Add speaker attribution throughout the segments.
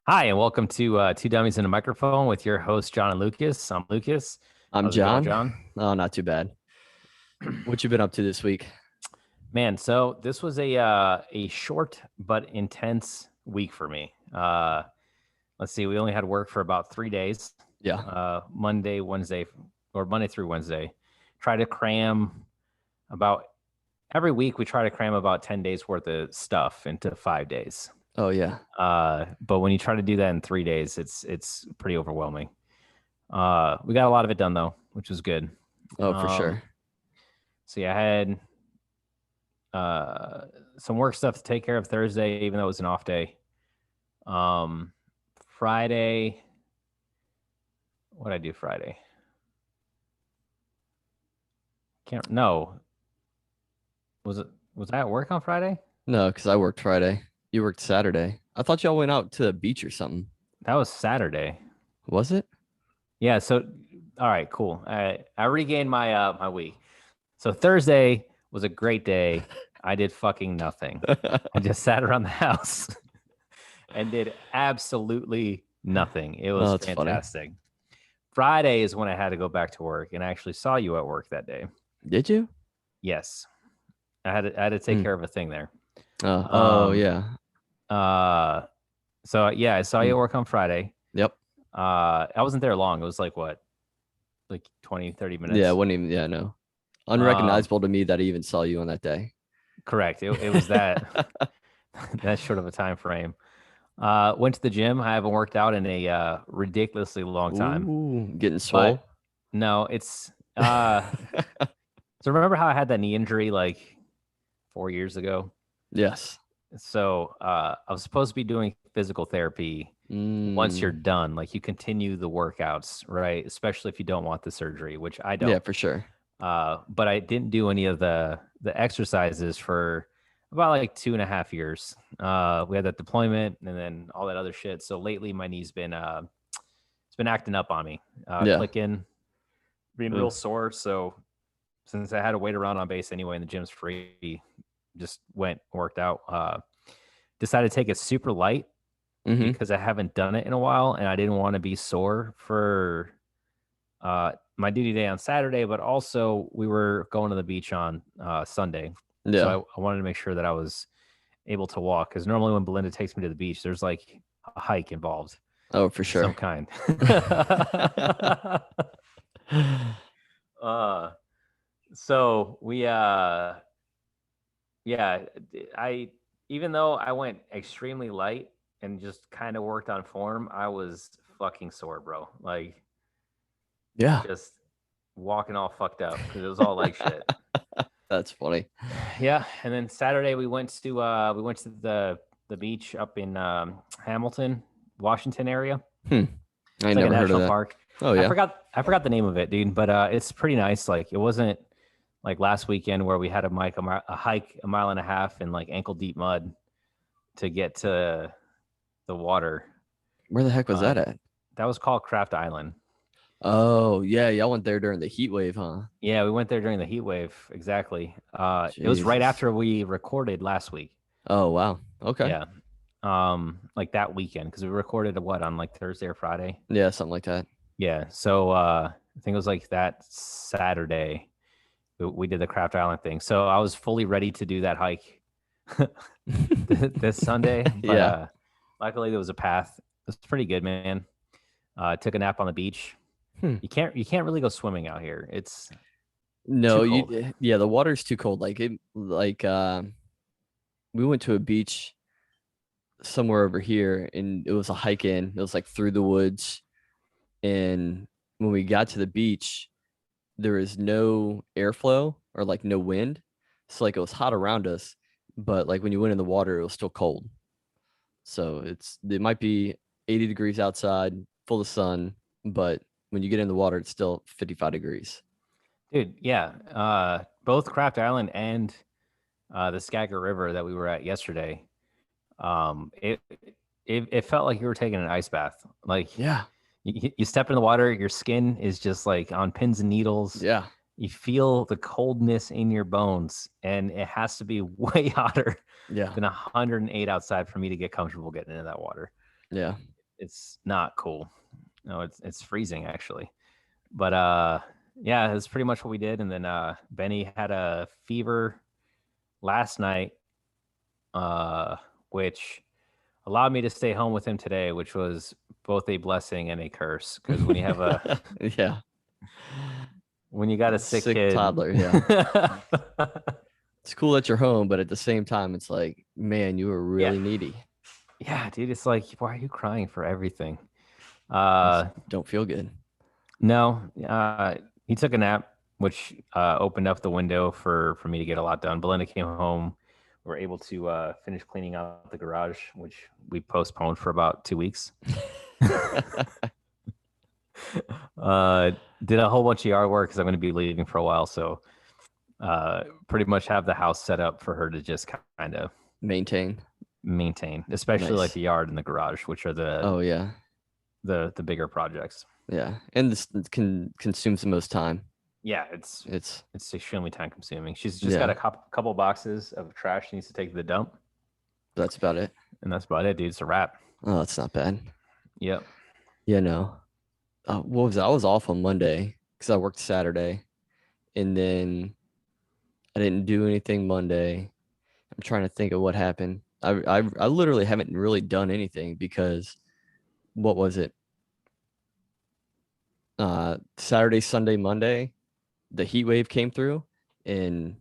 Speaker 1: Hi, and welcome to Two Dummies and a Microphone with your host, John and Lucas. I'm Lucas.
Speaker 2: I'm
Speaker 1: How's it going,
Speaker 2: John.
Speaker 1: John?
Speaker 2: Oh, not too bad. What you been up to this week?
Speaker 1: Man, so this was a short but intense week for me. Let's see, we only had work for about 3 days.
Speaker 2: Yeah.
Speaker 1: Monday, Wednesday, or Monday through Wednesday. Try to cram about every week. We try to cram about 10 days worth of stuff into 5 days.
Speaker 2: Oh yeah.
Speaker 1: But when you try to do that in 3 days, it's pretty overwhelming. We got a lot of it done though, which was good.
Speaker 2: Oh, for
Speaker 1: Um,
Speaker 2: sure.
Speaker 1: so yeah, I had some work stuff to take care of Thursday, even though it was an off day. Um, Friday, what did I do Friday? Can't no. Was I at work on Friday?
Speaker 2: No, because I worked Friday. You worked Saturday. I thought y'all went out to the beach or something.
Speaker 1: That was Saturday.
Speaker 2: Was it?
Speaker 1: Yeah, so all right, cool. I regained my week. So Thursday was a great day. I did fucking nothing. I just sat around the house and did absolutely nothing. It was
Speaker 2: Oh, that's funny.
Speaker 1: fantastic. Friday is when I had to go back to work, and I actually saw you at work that day.
Speaker 2: Did you?
Speaker 1: Yes, I had to take
Speaker 2: Hmm.
Speaker 1: care of a thing there.
Speaker 2: Oh
Speaker 1: Um,
Speaker 2: yeah.
Speaker 1: uh, so yeah, I saw you
Speaker 2: Hmm.
Speaker 1: at work on Friday.
Speaker 2: Yep.
Speaker 1: I wasn't there long. It was like what, like 20, 30
Speaker 2: Yeah,
Speaker 1: minutes.
Speaker 2: wasn't even no.
Speaker 1: Um,
Speaker 2: Unrecognizable to me that I even saw you on that day.
Speaker 1: correct. It was that that short of a time frame. Went to the gym. I haven't worked out in a ridiculously long time,
Speaker 2: Ooh, getting
Speaker 1: but
Speaker 2: swole.
Speaker 1: no, it's so remember how I had that knee injury like 4 years ago?
Speaker 2: Yes.
Speaker 1: So I was supposed to be doing physical therapy once you're
Speaker 2: Mm,
Speaker 1: done. Like you continue the workouts, right? Especially if you don't want the surgery, which I
Speaker 2: yeah,
Speaker 1: don't.
Speaker 2: for sure.
Speaker 1: But I didn't do any of the exercises for about like 2.5 years. We had that deployment and then all that other shit. So lately, my knee's been it's been acting up on me,
Speaker 2: Yeah.
Speaker 1: clicking, being real
Speaker 2: Ugh.
Speaker 1: sore. So since I had to wait around on base anyway, and the gym's free, just went worked out. Decided to take it super light
Speaker 2: Mm-hmm.
Speaker 1: because I haven't done it in a while, and I didn't want to be sore for my duty day on Saturday, but also we were going to the beach on Sunday. So
Speaker 2: Yeah.
Speaker 1: I wanted to make sure that I was able to walk because normally when Belinda takes me to the beach, there's like a hike involved
Speaker 2: Oh, for
Speaker 1: of some
Speaker 2: sure.
Speaker 1: kind. uh, so we, yeah, I, even though I went extremely light and just kind of worked on form, I was fucking sore, bro. Like
Speaker 2: Yeah.
Speaker 1: just walking all fucked up because it was all like shit.
Speaker 2: That's funny.
Speaker 1: Yeah, and then Saturday we went to the beach up in Hamilton, Washington area.
Speaker 2: Hmm. I
Speaker 1: It's
Speaker 2: ain't
Speaker 1: like a
Speaker 2: never heard of
Speaker 1: national
Speaker 2: that.
Speaker 1: park.
Speaker 2: Oh
Speaker 1: I
Speaker 2: yeah.
Speaker 1: forgot I forgot the name of it, dude, but it's pretty nice. Like it wasn't like last weekend where we had a hike a mile and a half in like ankle deep mud to get to the water.
Speaker 2: Where the heck was
Speaker 1: Uh,
Speaker 2: that at?
Speaker 1: that was called Craft Island.
Speaker 2: Oh yeah, y'all went there during the heat wave, huh?
Speaker 1: Yeah, we went there during the heat wave. Exactly. It was right
Speaker 2: Jesus.
Speaker 1: after we recorded last week.
Speaker 2: Oh wow. Okay.
Speaker 1: Yeah. Like that weekend because we recorded what on like Thursday or Friday.
Speaker 2: Yeah, something like that.
Speaker 1: Yeah. So I think it was like that Saturday we did the Craft Island thing. So I was fully ready to do that hike this Sunday, but
Speaker 2: Yeah.
Speaker 1: luckily there was a path. It was pretty good, man. Took a nap on the beach.
Speaker 2: Hmm.
Speaker 1: You can't really go swimming out here. It's too
Speaker 2: No,
Speaker 1: cold.
Speaker 2: yeah, the water's too cold. We went to a beach somewhere over here and it was a hike in. It was like through the woods. And when we got to the beach, there is no airflow or like no wind. So like it was hot around us, but like when you went in the water, it was still cold. So it might be 80 degrees outside, full of sun, but when you get in the water, it's still 55 degrees.
Speaker 1: Dude, yeah. Both Craft Island and the Skagit River that we were at yesterday, it felt like you were taking an ice bath. Like
Speaker 2: Yeah.
Speaker 1: you step in the water, your skin is just like on pins and needles.
Speaker 2: Yeah.
Speaker 1: You feel the coldness in your bones, and it has to be way hotter
Speaker 2: Yeah.
Speaker 1: than 108 outside for me to get comfortable getting into that water.
Speaker 2: Yeah.
Speaker 1: it's not cool. No, it's freezing actually. But yeah, that's pretty much what we did. And then Benny had a fever last night, uh, which allowed me to stay home with him today, which was both a blessing and a curse. Because when you have a
Speaker 2: Yeah.
Speaker 1: when you got a sick
Speaker 2: Sick
Speaker 1: kid,
Speaker 2: toddler. Yeah. It's cool that you're home, but at the same time, it's like, man, you were
Speaker 1: yeah,
Speaker 2: really needy.
Speaker 1: yeah, dude, it's like, why are you crying for everything?
Speaker 2: Just don't feel good.
Speaker 1: No, he took a nap, which opened up the window for me to get a lot done. Belinda came home. We were able to finish cleaning out the garage, which we postponed for about 2 weeks. Did a whole bunch of yard work because I'm going to be leaving for a while. So pretty much have the house set up for her to just kind of
Speaker 2: maintain,
Speaker 1: especially like
Speaker 2: nice.
Speaker 1: the yard and the garage, which are
Speaker 2: Oh yeah,
Speaker 1: the bigger projects.
Speaker 2: yeah, and this can consumes the most time.
Speaker 1: Yeah, it's extremely time consuming. She's just got a couple boxes of trash she needs to take to the dump.
Speaker 2: That's about it.
Speaker 1: And that's about it, dude. It's a wrap.
Speaker 2: Oh, that's not bad.
Speaker 1: Yep.
Speaker 2: Yeah, no. What was that? I was off on Monday because I worked Saturday, and then I didn't do anything Monday. I'm trying to think of what happened. I literally haven't really done anything because what was it? Saturday, Sunday, Monday, the heat wave came through and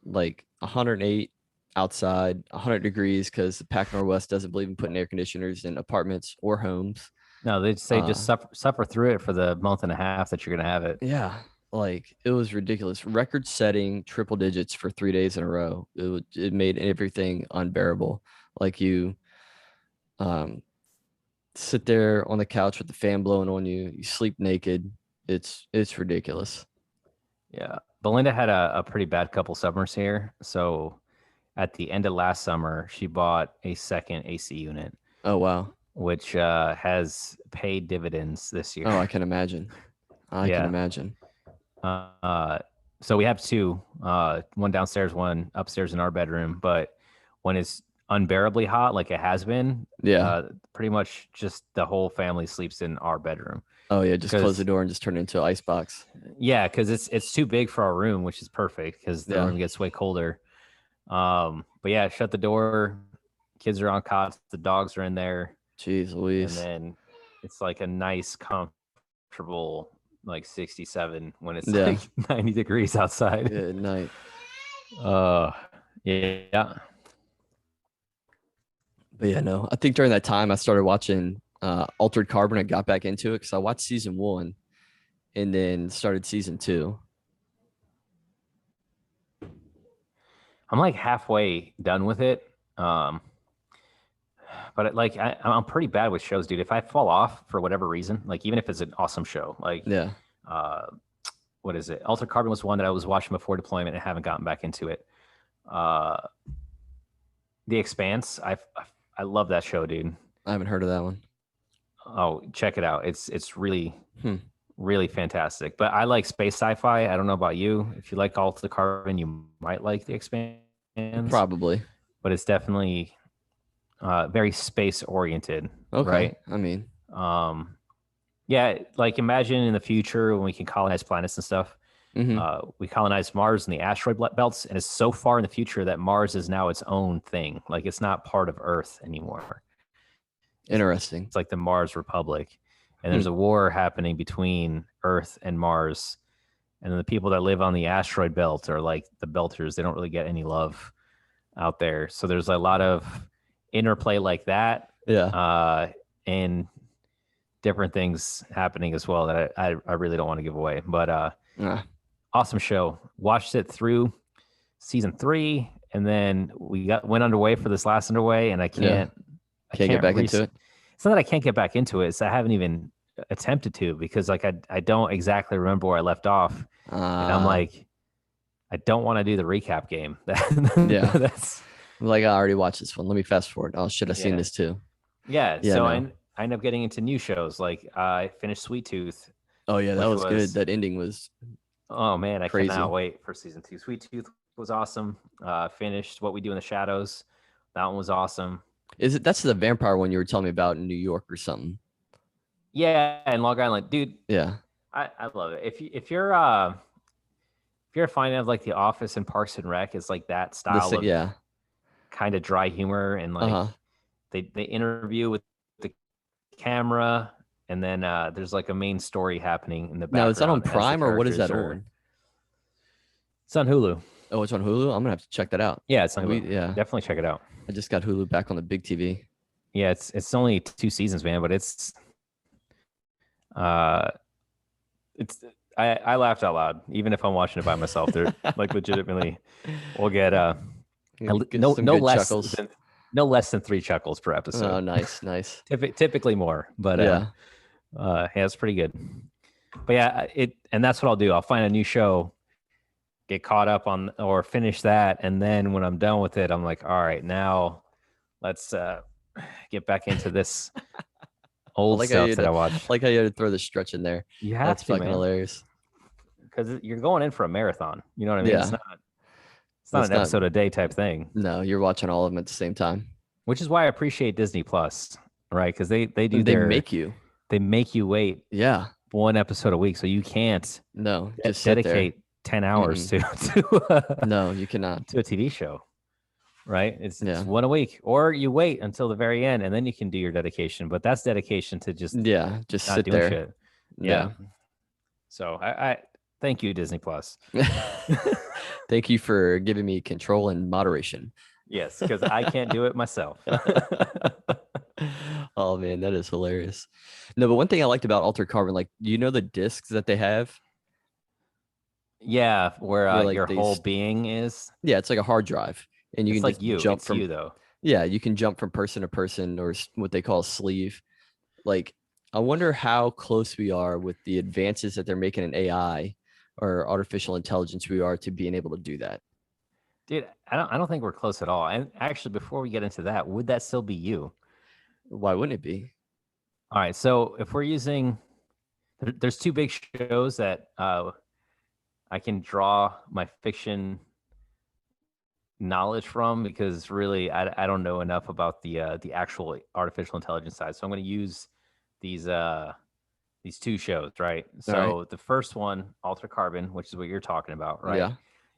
Speaker 2: like 108 outside, 100 degrees because the Pac Northwest doesn't believe in putting air conditioners in apartments or homes.
Speaker 1: No, they say just suffer through it for the month and a half that you're gonna have it.
Speaker 2: Yeah, like it was ridiculous. Record-setting triple digits for 3 days in a row. It made everything unbearable. Like you sit there on the couch with the fan blowing on you. You sleep naked. It's ridiculous.
Speaker 1: Yeah. Belinda had a pretty bad couple summers here. So at the end of last summer, she bought a second AC unit.
Speaker 2: Oh wow.
Speaker 1: Which has paid dividends this year.
Speaker 2: Oh, I can imagine. I can imagine.
Speaker 1: So we have two, one downstairs, one upstairs in our bedroom. But when it's unbearably hot, like it has been, pretty much just the whole family sleeps in our bedroom.
Speaker 2: Oh yeah, just close the door and just turn it into an ice box.
Speaker 1: Yeah, because it's too big for our room, which is perfect because the room gets way colder. But yeah, shut the door. Kids are on cots. The dogs are in there.
Speaker 2: Jeez Louise.
Speaker 1: And then it's like a nice, comfortable, like 67 when it's like 90 degrees outside.
Speaker 2: Good night.
Speaker 1: Yeah.
Speaker 2: But yeah, no. I think during that time I started watching Altered Carbon. I got back into it because I watched season 1 and then started season 2.
Speaker 1: I'm like halfway done with it. But like I'm pretty bad with shows, dude. If I fall off for whatever reason, like even if it's an awesome show, like what is it? Altered Carbon was one that I was watching before deployment and haven't gotten back into it. The Expanse, I love that show, dude.
Speaker 2: I haven't heard of that one.
Speaker 1: Oh, check it out. It's really really fantastic. But I like space sci-fi. I don't know about you. If you like Altered Carbon, you might like The Expanse.
Speaker 2: Probably.
Speaker 1: But it's definitely very space oriented.
Speaker 2: Okay.
Speaker 1: Right?
Speaker 2: I mean,
Speaker 1: yeah, like imagine in the future when we can colonize planets and stuff. We colonize Mars and the asteroid belts, and it's so far in the future that Mars is now its own thing. Like it's not part of Earth anymore.
Speaker 2: Interesting.
Speaker 1: It's like the Mars Republic, and there's a war happening between Earth and Mars, and then the people that live on the asteroid belt are like the Belters. They don't really get any love out there. So there's a lot of interplay like that.
Speaker 2: Yeah.
Speaker 1: And different things happening as well that I really don't want to give away. But awesome show. Watched it through season 3, and then we went underway for this last underway, and I can't
Speaker 2: get back into it.
Speaker 1: It's not that I can't get back into it. It's I haven't even attempted to because like I don't exactly remember where I left off, and I'm like, I don't want to do the recap game.
Speaker 2: That's like I already watched this one. Let me fast forward. Oh shit, I've seen this too.
Speaker 1: Yeah. So I end up getting into new shows. Like I finished Sweet Tooth.
Speaker 2: Oh yeah, that was good. That ending was.
Speaker 1: Oh man,
Speaker 2: crazy.
Speaker 1: I cannot wait for season 2. Sweet Tooth was awesome. Finished What We Do in the Shadows. That one was awesome.
Speaker 2: Is it? That's the vampire one you were telling me about in New York or something.
Speaker 1: Yeah, and Long Island, dude.
Speaker 2: Yeah.
Speaker 1: I love it. If you're a fan of like The Office and Parks and Rec, it's like that style of
Speaker 2: Yeah.
Speaker 1: kind of dry humor, and like
Speaker 2: Uh-huh.
Speaker 1: they interview with the camera, and then there's like a main story happening in the
Speaker 2: Now, is that on
Speaker 1: background as the
Speaker 2: Prime or what is
Speaker 1: characters
Speaker 2: that
Speaker 1: are.
Speaker 2: on?
Speaker 1: It's on Hulu.
Speaker 2: Oh, it's on Hulu. I'm gonna have to check that out.
Speaker 1: Yeah, it's on
Speaker 2: We
Speaker 1: Hulu.
Speaker 2: yeah.
Speaker 1: Definitely check it out.
Speaker 2: I just got Hulu back on the big TV.
Speaker 1: Yeah, it's only 2 seasons, man, but uh it's I laughed out loud even if I'm watching it by myself. They're like legitimately we'll get no less than 3 chuckles per episode.
Speaker 2: Oh, nice.
Speaker 1: Typically more, but
Speaker 2: Yeah.
Speaker 1: yeah, it's pretty good. But yeah, and that's what I'll do. I'll find a new show, get caught up on or finish that, and then when I'm done with it, I'm like, all right, now let's get back into this old stuff that I watch.
Speaker 2: Like how you had to throw the stretch in there.
Speaker 1: You have
Speaker 2: That's
Speaker 1: to,
Speaker 2: fucking
Speaker 1: man,
Speaker 2: hilarious.
Speaker 1: because you're going in for a marathon. You know what I mean?
Speaker 2: Yeah.
Speaker 1: It's not an episode a day type thing.
Speaker 2: No, you're watching all of them at the same time.
Speaker 1: Which is why I appreciate Disney Plus, right? Because they
Speaker 2: make you
Speaker 1: wait.
Speaker 2: Yeah.
Speaker 1: One episode a week, so you can't
Speaker 2: just
Speaker 1: dedicate 10 hours to
Speaker 2: no, you cannot
Speaker 1: to a TV show, right? It's one a week, or you wait until the very end and then you can do your dedication. But that's dedication to just
Speaker 2: not sit
Speaker 1: doing
Speaker 2: there.
Speaker 1: Shit. Yeah. So I thank you, Disney Plus.
Speaker 2: Thank you for giving me control and moderation.
Speaker 1: Yes, because I can't do it myself.
Speaker 2: Oh man, that is hilarious. No, but one thing I liked about Altered Carbon, like, do you know the discs that they have?
Speaker 1: Yeah, where
Speaker 2: like
Speaker 1: your whole being is.
Speaker 2: Yeah, it's like a hard drive, and you
Speaker 1: it's
Speaker 2: can
Speaker 1: like
Speaker 2: just jump from
Speaker 1: you though.
Speaker 2: Yeah, you can jump from person to person, or what they call a sleeve. Like, I wonder how close we are with the advances that they're making in AI or artificial intelligence we are to being able to do that.
Speaker 1: Dude, I don't think we're close at all. And actually, before we get into that, would that still be you?
Speaker 2: Why wouldn't it be?
Speaker 1: All right. So if we're using, there's 2 big shows that I can draw my fiction knowledge from, because really I don't know enough about the actual artificial intelligence side. So I'm going to use these 2 shows, right? So the first one, Altered Carbon, which is what you're talking about, right?
Speaker 2: Yeah.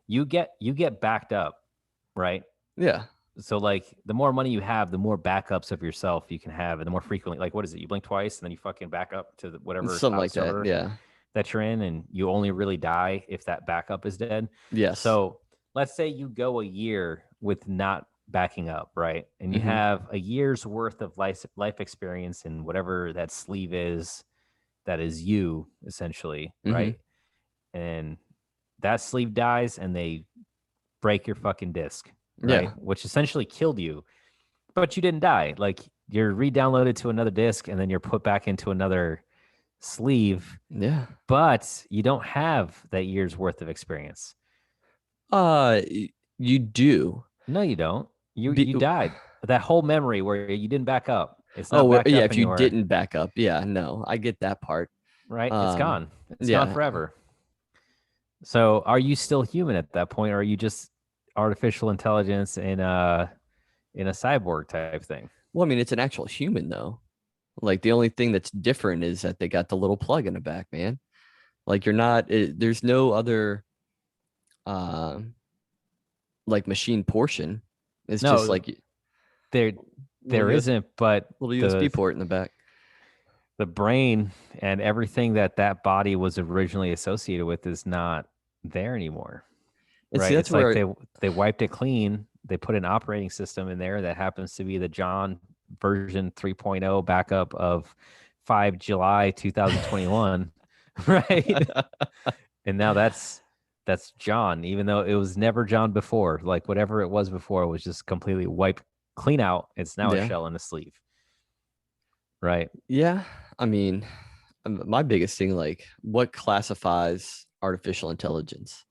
Speaker 1: You get backed up, right?
Speaker 2: Yeah.
Speaker 1: So like the more money you have, the more backups of yourself you can have, and the more frequently, like, what is it? You blink twice and then you fucking back up to whatever
Speaker 2: something like that. Yeah.
Speaker 1: That you're in, and you only really die if that backup is dead.
Speaker 2: Yes.
Speaker 1: So let's say you go a year with not backing up, right? And you have a year's worth of life experience in whatever that sleeve is, that is you essentially, right? And that sleeve dies and they break your fucking disc, right? Which essentially killed you, but you didn't die. Like, you're re-downloaded to another disc and then you're put back into another sleeve.
Speaker 2: Yeah.
Speaker 1: But you don't have that year's worth of experience.
Speaker 2: You do.
Speaker 1: No, you don't. You died. That whole memory where you didn't back up. It's not
Speaker 2: yeah, if
Speaker 1: anymore.
Speaker 2: you didn't back up. Yeah, no, I get that part.
Speaker 1: Right? It's gone. It's gone forever. So are you still human at that point, or are you just artificial intelligence in a cyborg type thing?
Speaker 2: Well, I mean, it's an actual human though. Like, the only thing that's different is that they got the little plug in the back, man. Like, you're not, there's no other like machine portion. It's just like
Speaker 1: there isn't, but
Speaker 2: little USB port in the back.
Speaker 1: The brain and everything that body was originally associated with is not there anymore. Right? See, that's it's where like they wiped it clean. They put an operating system in there that happens to be the John version 3.0 backup of 5 July 2021. Right? And now that's John, even though it was never John before. Like, whatever it was before was just completely wiped clean out. It's now a shell and a sleeve. Right?
Speaker 2: Yeah. I mean, my biggest thing, like, what classifies artificial intelligence?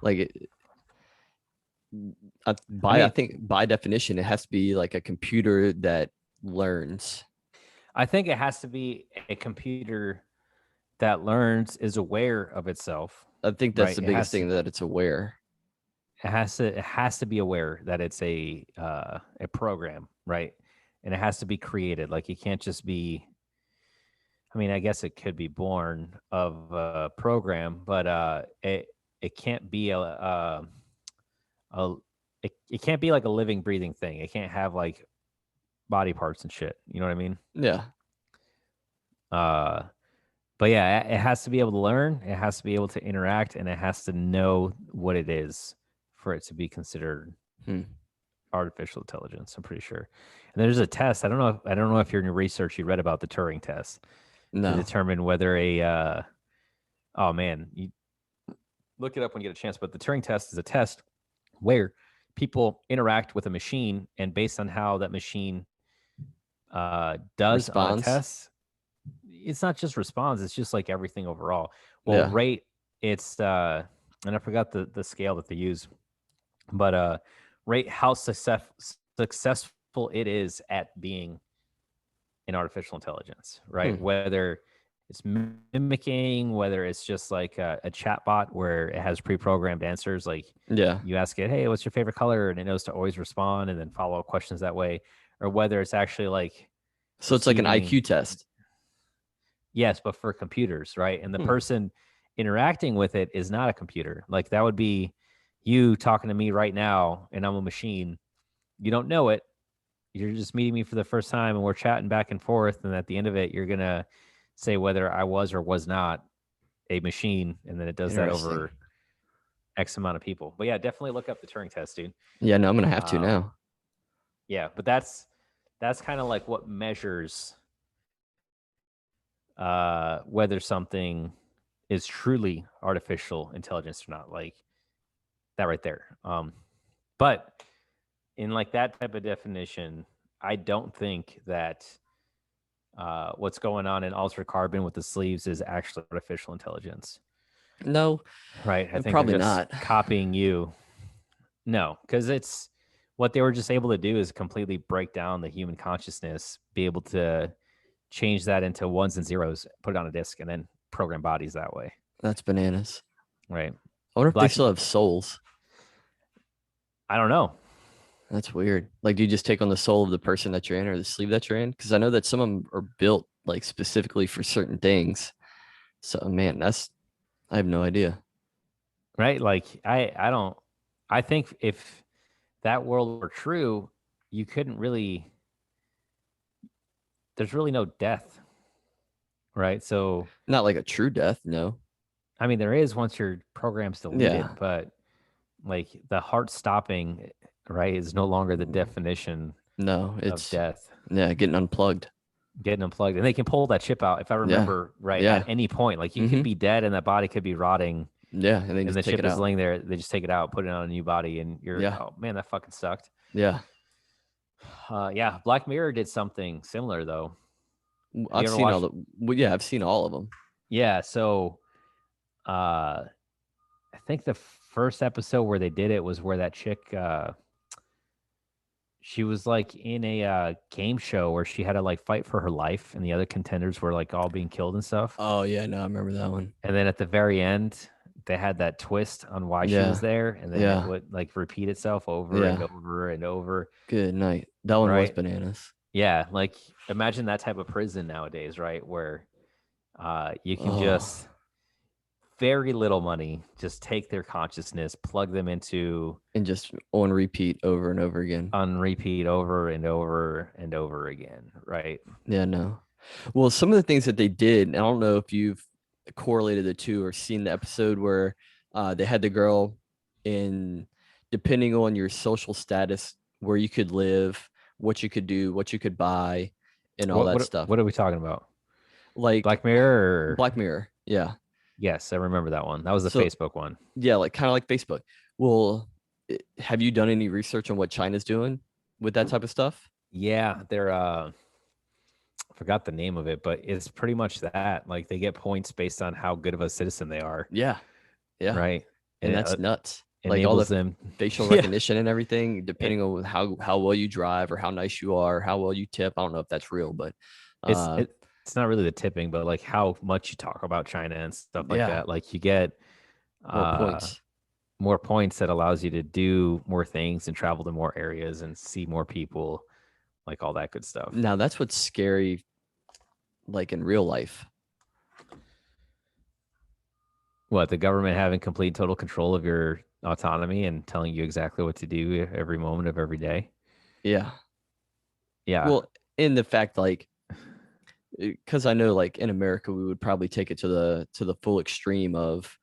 Speaker 2: Like, I think by definition, it has to be like a computer that learns.
Speaker 1: I think it has to be a computer that learns, is aware of itself.
Speaker 2: I think that's the biggest thing, that it's aware.
Speaker 1: it has to be aware that it's a program, right? And it has to be created. Like it can't just be. I mean, I guess it could be born of a program, but it can't be a it can't be like a living, breathing thing. It can't have like body parts and shit. You know what I mean?
Speaker 2: Yeah.
Speaker 1: Uh, but yeah, it has to be able to learn. It has to be able to interact, and it has to know what it is for it to be considered
Speaker 2: Hmm.
Speaker 1: artificial intelligence. I'm pretty sure. And there's a test. I don't know if you're in your research you read about the Turing test to
Speaker 2: No.
Speaker 1: determine whether a oh man, you look it up when you get a chance. But the Turing test is a test where people interact with a machine, and based on how that machine does on a
Speaker 2: Responds.
Speaker 1: test, it's not just responds, it's just like everything overall. Well,
Speaker 2: Yeah.
Speaker 1: rate, it's and I forgot the scale that they use, but rate how successful it is at being an artificial intelligence, right?
Speaker 2: Hmm.
Speaker 1: Whether it's mimicking, whether it's just like a chat bot where it has pre-programmed answers, like
Speaker 2: Yeah.
Speaker 1: you ask it, hey, what's your favorite color, and it knows to always respond and then follow up questions that way, or whether it's actually like
Speaker 2: So it's like an
Speaker 1: receiving.
Speaker 2: IQ test.
Speaker 1: Yes, but for computers, right? And the
Speaker 2: Hmm.
Speaker 1: person interacting with it is not a computer. Like that would be you talking to me right now, and I'm a machine. You don't know it. You're just meeting me for the first time, and we're chatting back and forth. And at the end of it, you're gonna say whether I was or was not a machine, and then it does that
Speaker 2: Interesting.
Speaker 1: over X amount of people. But yeah, definitely look up the Turing test, dude.
Speaker 2: Yeah, no, I'm gonna have to
Speaker 1: Um,
Speaker 2: now.
Speaker 1: yeah, but that's kind of like what measures whether something is truly artificial intelligence or not, like that right there. But in like that type of definition, I don't think that what's going on in Altered Carbon with the sleeves is actually artificial intelligence,
Speaker 2: No,
Speaker 1: right? I think they're
Speaker 2: probably
Speaker 1: just
Speaker 2: not.
Speaker 1: copying you. No, because it's what they were just able to do is completely break down the human consciousness, be able to change that into ones and zeros, put it on a disk, and then program bodies that way,
Speaker 2: That's bananas.
Speaker 1: right?
Speaker 2: I wonder if they
Speaker 1: Black,
Speaker 2: still have souls.
Speaker 1: I don't know.
Speaker 2: That's weird. Like, do you just take on the soul of the person that you're in or the sleeve that you're in? Because I know that some of them are built like specifically for certain things. So, man, I have no idea.
Speaker 1: Right? Like I don't I think if that world were true, you couldn't really there's really no death, right? So
Speaker 2: Not like a true death, no.
Speaker 1: I mean there is once your program's
Speaker 2: Yeah,
Speaker 1: deleted, but like the heart stopping, right, is no longer the definition
Speaker 2: no,
Speaker 1: of
Speaker 2: it's
Speaker 1: death.
Speaker 2: yeah, getting unplugged.
Speaker 1: Getting unplugged. And they can pull that chip out if I
Speaker 2: Yeah,
Speaker 1: remember right at
Speaker 2: yeah,
Speaker 1: any point. Like you could
Speaker 2: mm-hmm.
Speaker 1: be dead and that body could be rotting
Speaker 2: Yeah, and they
Speaker 1: and
Speaker 2: just
Speaker 1: the
Speaker 2: take
Speaker 1: chip
Speaker 2: it
Speaker 1: is
Speaker 2: out.
Speaker 1: laying there, they just take it out, put it on a new body, and you're
Speaker 2: Yeah,
Speaker 1: oh man, that fucking sucked.
Speaker 2: yeah.
Speaker 1: Yeah, Black Mirror did something similar though. Have you
Speaker 2: I've
Speaker 1: ever
Speaker 2: seen all
Speaker 1: watched?
Speaker 2: the. Well, yeah, I've seen all of them.
Speaker 1: Yeah, so uh I think the first episode where they did it was where that chick she was like in a game show where she had to like fight for her life and the other contenders were like all being killed and stuff.
Speaker 2: Oh yeah, no, I remember that one.
Speaker 1: And then at the very end, they had that twist on why she was
Speaker 2: Yeah,
Speaker 1: there, and then it
Speaker 2: yeah,
Speaker 1: would like repeat itself over and
Speaker 2: yeah.
Speaker 1: over and over,
Speaker 2: Good night. That one was
Speaker 1: right?
Speaker 2: bananas.
Speaker 1: Yeah, like imagine that type of prison nowadays, right? Where you can
Speaker 2: Oh,
Speaker 1: just very little money, just take their consciousness, plug them into
Speaker 2: and just on repeat over and over again.
Speaker 1: on repeat over and over and over again, right?
Speaker 2: Yeah, no. Well, some of the things that they did, I don't know if you've correlated the two or seen the episode where they had the girl in, depending on your social status, where you could live, what you could do, what you could buy, and all
Speaker 1: What
Speaker 2: that
Speaker 1: what
Speaker 2: stuff.
Speaker 1: what are we talking about?
Speaker 2: Like
Speaker 1: Black Mirror? Or...
Speaker 2: Black Mirror. Yeah.
Speaker 1: Yes, I remember that one. That was the
Speaker 2: So,
Speaker 1: Facebook one.
Speaker 2: yeah, like kind of like Facebook. Well, have you done any research on what China's doing with that type of stuff?
Speaker 1: Yeah, they're I forgot the name of it, but it's pretty much that. Like they get points based on how good of a citizen they are,
Speaker 2: Yeah. Yeah.
Speaker 1: right? And
Speaker 2: And
Speaker 1: it
Speaker 2: that's nuts. Like all
Speaker 1: enables
Speaker 2: the
Speaker 1: them.
Speaker 2: facial
Speaker 1: Yeah,
Speaker 2: recognition and everything,
Speaker 1: and
Speaker 2: depending on how well you drive or how nice you are, how well you tip. I don't know if that's real, but
Speaker 1: it's
Speaker 2: uh
Speaker 1: it, it's not really the tipping, but like how much you talk about China and stuff like
Speaker 2: yeah,
Speaker 1: that. Like you get
Speaker 2: more
Speaker 1: uh
Speaker 2: points.
Speaker 1: more points that allows you to do more things and travel to more areas and see more people, like all that good stuff.
Speaker 2: Now that's what's scary, like in real life.
Speaker 1: What, the government having complete total control of your autonomy and telling you exactly what to do every moment of every day?
Speaker 2: Yeah.
Speaker 1: Yeah.
Speaker 2: Well, in the fact, like, because I know, like in America, we would probably take it to the full extreme of,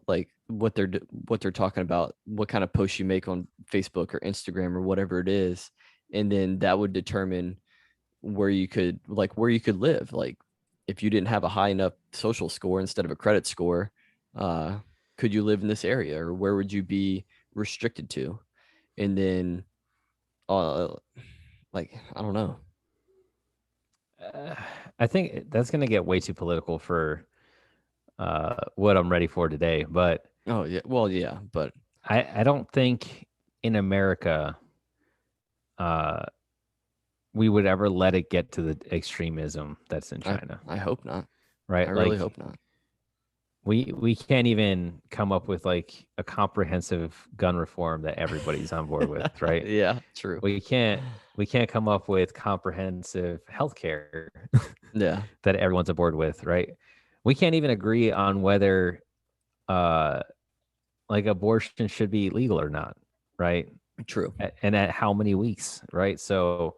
Speaker 2: like what they're talking about, what kind of posts you make on Facebook or Instagram or whatever it is, and then that would determine where you could live. Like, if you didn't have a high enough social score instead of a credit score, uh, could you live in this area, or where would you be restricted to? And then, uh, like, I don't know.
Speaker 1: Uh, I think that's going to get way too political for what I'm ready for today. But
Speaker 2: Oh yeah, well yeah, but
Speaker 1: I don't think in America uh, we would ever let it get to the extremism that's in China,
Speaker 2: I hope not. I
Speaker 1: right?
Speaker 2: really
Speaker 1: Like
Speaker 2: hope not.
Speaker 1: we can't even come up with like a comprehensive gun reform that everybody's on board with, right?
Speaker 2: Yeah, true.
Speaker 1: We can't we can't come up with comprehensive healthcare
Speaker 2: Yeah,
Speaker 1: that everyone's aboard with, right? We can't even agree on whether uh like abortion should be legal or not, right?
Speaker 2: true.
Speaker 1: And at how many weeks, right? So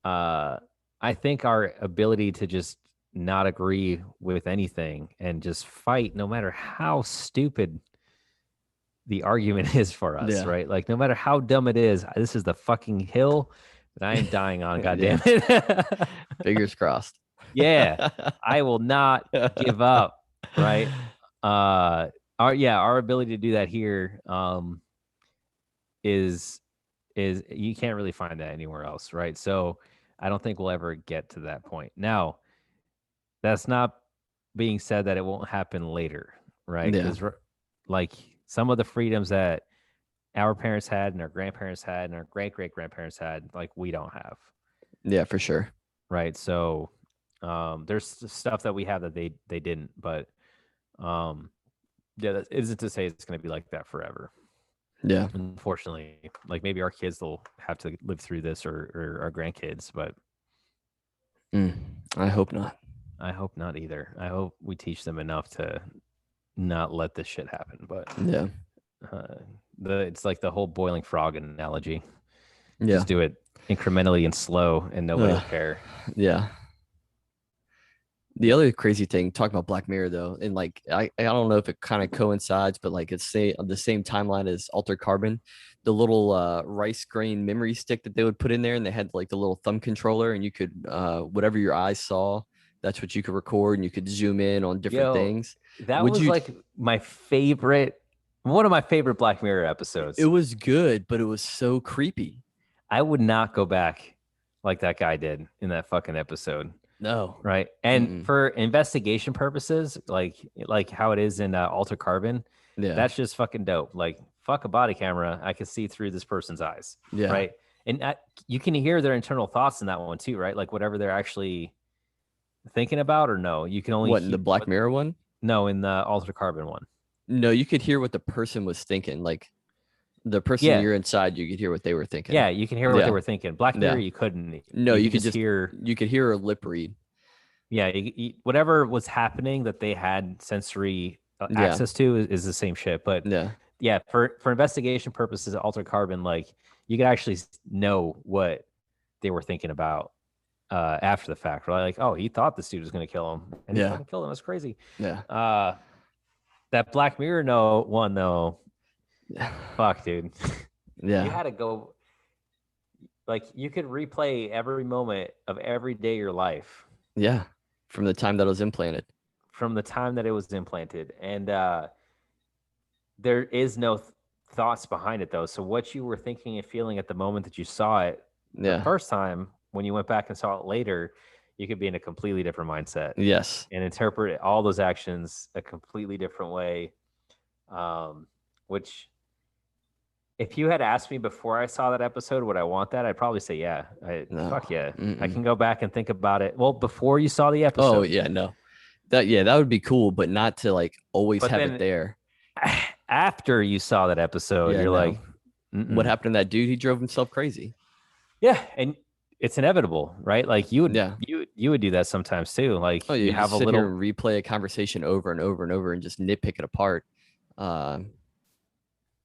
Speaker 1: uh I think our ability to just not agree with anything and just fight no matter how stupid the argument is for us,
Speaker 2: Yeah.
Speaker 1: right? Like no matter how dumb it is, this is the fucking hill that I am dying on, god
Speaker 2: Yeah.
Speaker 1: damn it.
Speaker 2: Fingers crossed.
Speaker 1: Yeah, I will not give up, right? Uh our ability to do that here is you can't really find that anywhere else, right? So I don't think we'll ever get to that point. Now, that's not being said that it won't happen later, right?
Speaker 2: Yeah.
Speaker 1: Cuz like some of the freedoms that our parents had and our grandparents had and our great great grandparents had, like we don't have,
Speaker 2: Yeah, for sure.
Speaker 1: right? So there's stuff that we have that they didn't, but um yeah, that isn't to say it's going to be like that forever.
Speaker 2: Yeah.
Speaker 1: Unfortunately, like maybe our kids will have to live through this, or our grandkids, but
Speaker 2: Mm, I hope not.
Speaker 1: I hope not either. I hope we teach them enough to not let this shit happen. But
Speaker 2: Yeah.
Speaker 1: uh, it's like the whole boiling frog analogy.
Speaker 2: Yeah.
Speaker 1: Just do it incrementally and slow, and nobody will care.
Speaker 2: Yeah. The other crazy thing, talking about Black Mirror though, and like I don't know if it kind of coincides, but like it's say on the same timeline as Altered Carbon, the little rice grain memory stick that they would put in there, and they had like the little thumb controller, and you could whatever your eyes saw, that's what you could record, and you could zoom in on different
Speaker 1: Yo,
Speaker 2: things.
Speaker 1: that
Speaker 2: Would
Speaker 1: was
Speaker 2: you?
Speaker 1: like one of my favorite Black Mirror
Speaker 2: It
Speaker 1: episodes.
Speaker 2: was good, but it was so creepy.
Speaker 1: I would not go back like that guy did in that fucking episode.
Speaker 2: No.
Speaker 1: Right. And
Speaker 2: Mm-mm.
Speaker 1: for investigation purposes, like how it is in Alter Carbon,
Speaker 2: Yeah.
Speaker 1: that's just fucking dope. Like fuck a body camera, I can see through this person's eyes.
Speaker 2: Yeah.
Speaker 1: Right. And you can hear their internal thoughts in that one too, right? Like whatever they're actually thinking about, or no, you can only
Speaker 2: What, in
Speaker 1: hear
Speaker 2: the Black Mirror one?
Speaker 1: no, in the Alter Carbon one.
Speaker 2: No, you could hear what the person was thinking. Like the person
Speaker 1: Yeah.
Speaker 2: you're inside, you could hear what they were thinking.
Speaker 1: Yeah, you can hear what they
Speaker 2: Yeah.
Speaker 1: were thinking. Black Mirror,
Speaker 2: Yeah.
Speaker 1: you couldn't.
Speaker 2: No, you could
Speaker 1: just hear.
Speaker 2: you could hear a lip read.
Speaker 1: Yeah, whatever was happening that they had sensory
Speaker 2: Yeah.
Speaker 1: access to is the same shit. But
Speaker 2: Yeah.
Speaker 1: yeah, for investigation purposes, Altered Carbon, like you could actually know what they were thinking about after the fact. Right? Like, oh, he thought this dude was going to kill him, and he
Speaker 2: Yeah.
Speaker 1: fucking killed him. That's crazy.
Speaker 2: Yeah.
Speaker 1: That Black Mirror one though, fuck, dude. You
Speaker 2: Yeah.
Speaker 1: had to go. Like, you could replay every moment of every day of your life
Speaker 2: Yeah. From the time that it was implanted.
Speaker 1: from the time that it was implanted, and there is no thoughts behind it though. So what you were thinking and feeling at the moment that you saw it the
Speaker 2: Yeah.
Speaker 1: first time, when you went back and saw it later, you could be in a completely different mindset
Speaker 2: Yes.
Speaker 1: and interpret all those actions a completely different way. Which, if you had asked me before I saw that episode, would I want that? I'd probably say yeah.
Speaker 2: No.
Speaker 1: Fuck yeah. I
Speaker 2: Mm-mm.
Speaker 1: can go back and think about it. Well, before you saw the
Speaker 2: Oh
Speaker 1: episode.
Speaker 2: yeah, no. That would be cool, but not to like always
Speaker 1: But
Speaker 2: have
Speaker 1: then
Speaker 2: it there.
Speaker 1: After you saw that episode,
Speaker 2: Yeah,
Speaker 1: you're like,
Speaker 2: no. What
Speaker 1: mm-mm.
Speaker 2: happened to that dude? He drove himself crazy.
Speaker 1: Yeah, and it's inevitable, right? Like you would
Speaker 2: Yeah.
Speaker 1: you would do that sometimes too. Like
Speaker 2: Oh, yeah,
Speaker 1: you
Speaker 2: you
Speaker 1: have
Speaker 2: just
Speaker 1: a
Speaker 2: sit here
Speaker 1: little,
Speaker 2: and replay a conversation over and over and over and just nitpick it apart. Uh,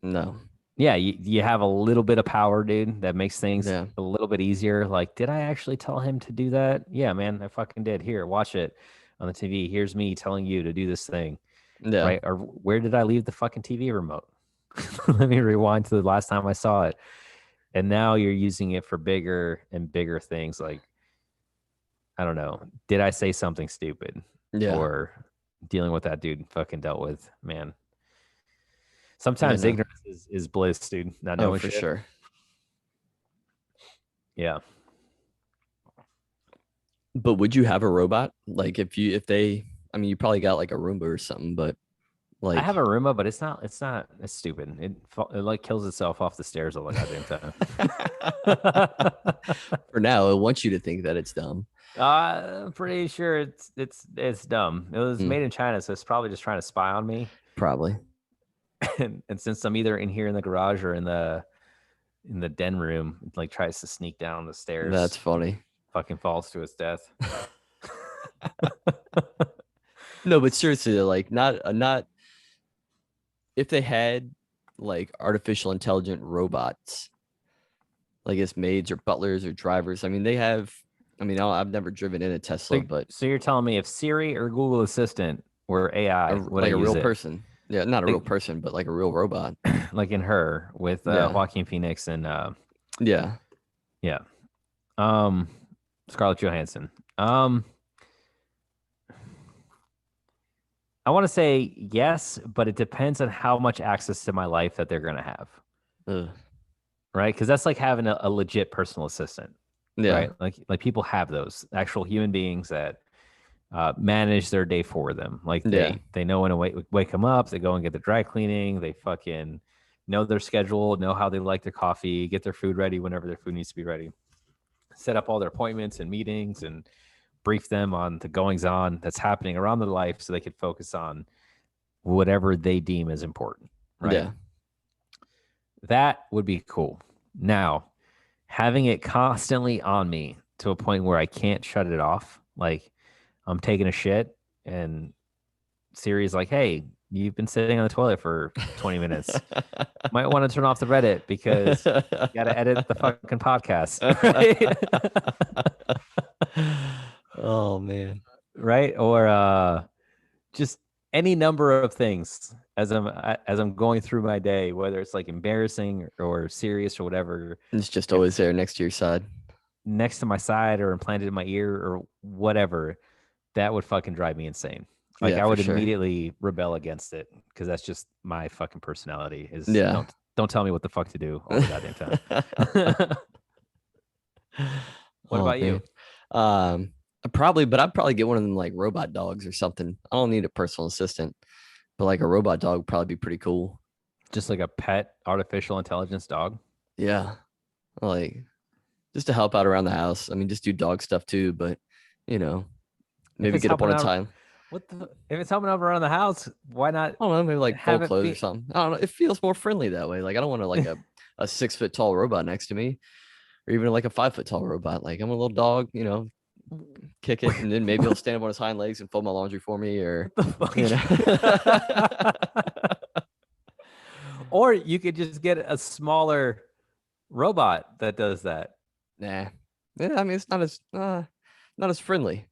Speaker 2: no.
Speaker 1: yeah, you have a little bit of power, dude, that makes things
Speaker 2: Yeah.
Speaker 1: a little bit easier. Like, did I actually tell him to do that? Yeah, man, I fucking did. Here, watch it on the TV. Here's me telling you to do this thing,
Speaker 2: Yeah.
Speaker 1: right? Or where did I leave the fucking TV remote? Let me rewind to the last time I saw it. And now you're using it for bigger and bigger things. Like, I don't know, did I say something stupid?
Speaker 2: Yeah.
Speaker 1: Or dealing with that dude fucking dealt with, man.
Speaker 2: Yeah.
Speaker 1: Sometimes
Speaker 2: No.
Speaker 1: ignorance is bliss, dude. Not
Speaker 2: Oh,
Speaker 1: knowing
Speaker 2: for
Speaker 1: shit.
Speaker 2: sure.
Speaker 1: Yeah.
Speaker 2: But would you have a robot? Like if they, I mean, you probably got like a Roomba or something, but
Speaker 1: I have
Speaker 2: like
Speaker 1: a Roomba, but it's stupid. It like kills itself off the stairs all the goddamn time.
Speaker 2: for now, it wants you to think that it's dumb.
Speaker 1: I'm pretty sure it's dumb. It was
Speaker 2: Mm,
Speaker 1: made in China, so it's probably just trying to spy on me.
Speaker 2: probably.
Speaker 1: And since I'm either in here in the garage or in the den room, it like tries to sneak down the
Speaker 2: That's
Speaker 1: stairs,
Speaker 2: funny.
Speaker 1: fucking falls to its death.
Speaker 2: No, but seriously, like not if they had like artificial intelligent robots, like as maids or butlers or drivers. I mean, they have. I mean, I've never driven in a Tesla,
Speaker 1: So,
Speaker 2: but
Speaker 1: so you're telling me if Siri or Google Assistant were AI, would I
Speaker 2: like a
Speaker 1: use
Speaker 2: real
Speaker 1: it?
Speaker 2: person. Yeah, not a real
Speaker 1: Like,
Speaker 2: person, but like a real robot.
Speaker 1: like in Her with
Speaker 2: Yeah,
Speaker 1: Joaquin Phoenix and
Speaker 2: yeah.
Speaker 1: yeah, um, Scarlett Johansson. Um, I want to say yes, but it depends on how much access to my life that they're gonna have,
Speaker 2: Ugh.
Speaker 1: right? Because that's like having a legit personal assistant,
Speaker 2: Yeah,
Speaker 1: right? Like people have those actual human beings that manage their day for them. Like
Speaker 2: yeah,
Speaker 1: they know when to wake them up. They go and get the dry cleaning. They fucking know their schedule, know how they like their coffee, get their food ready whenever their food needs to be ready, set up all their appointments and meetings, and brief them on the goings on that's happening around their life so they can focus on whatever they deem as important. Right.
Speaker 2: yeah.
Speaker 1: That would be cool. Now, having it constantly on me to a point where I can't shut it off, like I'm taking a shit and Siri's like, hey, you've been sitting on the toilet for 20 minutes. Might want to turn off the Reddit because you got to edit the fucking podcast.
Speaker 2: Oh man.
Speaker 1: Right? Or just any number of things as I'm going through my day, whether it's like embarrassing or serious or whatever,
Speaker 2: It's just
Speaker 1: if
Speaker 2: always there next to your side.
Speaker 1: next to my side or implanted in my ear or whatever, that would fucking drive me insane. Like
Speaker 2: Yeah,
Speaker 1: I
Speaker 2: for
Speaker 1: would
Speaker 2: sure.
Speaker 1: immediately rebel against it because that's just my fucking personality. Is
Speaker 2: Yeah.
Speaker 1: don't tell me what the fuck to do all the goddamn time. What
Speaker 2: Oh
Speaker 1: about you?
Speaker 2: man. Probably, but I'd probably get one of them like robot dogs or something. I don't need a personal assistant, but like a robot dog would probably be pretty cool.
Speaker 1: Just like a pet artificial intelligence dog?
Speaker 2: Yeah. Like just to help out around the house. I mean, just do dog stuff too, but you know,
Speaker 1: If
Speaker 2: maybe
Speaker 1: it's
Speaker 2: get up on
Speaker 1: helping
Speaker 2: a
Speaker 1: out,
Speaker 2: time.
Speaker 1: if it's helping out around the house, why not
Speaker 2: I don't know, maybe like
Speaker 1: have
Speaker 2: fold
Speaker 1: it
Speaker 2: clothes or
Speaker 1: be?
Speaker 2: something. I don't know. It feels more friendly that way. Like I don't want to like a 6 foot tall robot next to me, or even like a 5 foot tall robot. Like I'm a little dog, you know, kick it, and then maybe he'll stand up on his hind legs and fold my laundry for me, or
Speaker 1: What the
Speaker 2: you know.
Speaker 1: fuck? Or you could just get a smaller robot that does that.
Speaker 2: Nah. Yeah, I mean it's not as friendly.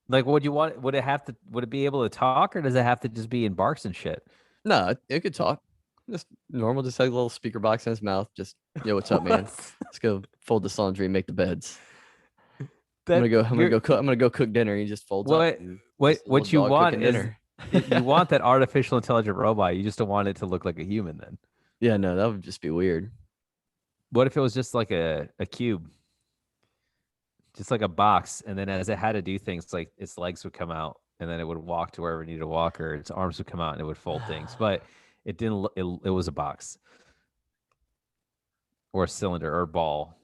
Speaker 1: Like, would you want? Would it be able to talk, or does it have to just be in barks and shit?
Speaker 2: No, it could talk. Just normal, just like a little speaker box in his mouth. Just, yo, what's up, man? Let's go fold this laundry and make the beds.
Speaker 1: That
Speaker 2: I'm gonna go cook. I'm gonna go cook dinner. He just folds up.
Speaker 1: what
Speaker 2: And
Speaker 1: what
Speaker 2: just a little
Speaker 1: what you
Speaker 2: dog
Speaker 1: want
Speaker 2: cooking
Speaker 1: is
Speaker 2: dinner.
Speaker 1: you want that artificial intelligent robot. You just don't want it to look like a human. Then
Speaker 2: Yeah, no, that would just be weird.
Speaker 1: what if it was just like a cube, just like a box, and then as it had to do things, like its legs would come out, and then it would walk to wherever it needed to walk, or its arms would come out and it would fold things. But it didn't. It was a box or a cylinder or a ball.